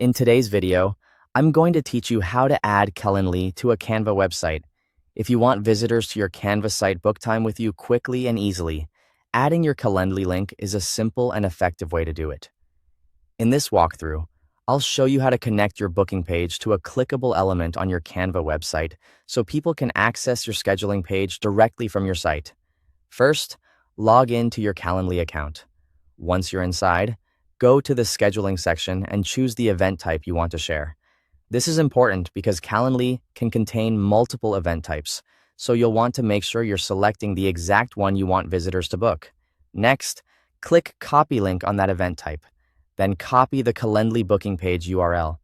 In today's video, I'm going to teach you how to add Calendly to a Canva website. If you want visitors to your Canva site book time with you quickly and easily, adding your Calendly link is a simple and effective way to do it. In this walkthrough, I'll show you how to connect your booking page to a clickable element on your Canva website so people can access your scheduling page directly from your site. First, log in to your Calendly account. Once you're inside, go to the scheduling section and choose the event type you want to share. This is important because Calendly can contain multiple event types, so you'll want to make sure you're selecting the exact one you want visitors to book. Next, click Copy Link on that event type. Then copy the Calendly booking page URL.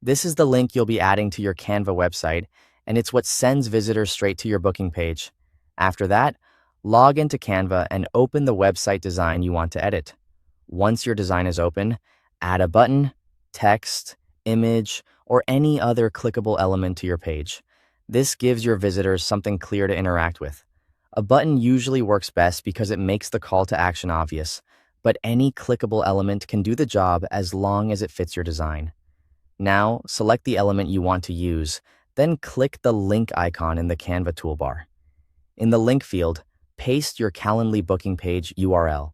This is the link you'll be adding to your Canva website, and it's what sends visitors straight to your booking page. After that, log into Canva and open the website design you want to edit. Once your design is open, add a button, text, image, or any other clickable element to your page. This gives your visitors something clear to interact with. A button usually works best because it makes the call to action obvious, but any clickable element can do the job as long as it fits your design. Now, select the element you want to use, then click the link icon in the Canva toolbar. In the link field, paste your Calendly booking page URL.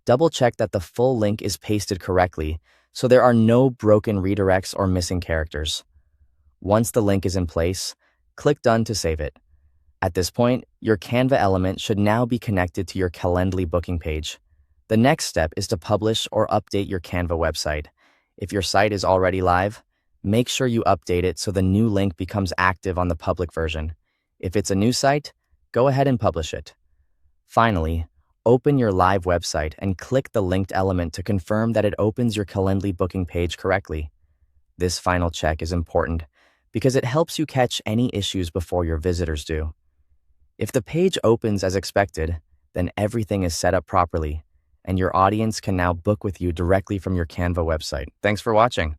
Double-check that the full link is pasted correctly so there are no broken redirects or missing characters. Once the link is in place, click Done to save it. At this point, your Canva element should now be connected to your Calendly booking page. The next step is to publish or update your Canva website. If your site is already live, make sure you update it so the new link becomes active on the public version. If it's a new site, go ahead and publish it. Finally, open your live website and click the linked element to confirm that it opens your Calendly booking page correctly. This final check is important because it helps you catch any issues before your visitors do. If the page opens as expected, then everything is set up properly, and your audience can now book with you directly from your Canva website. Thanks for watching.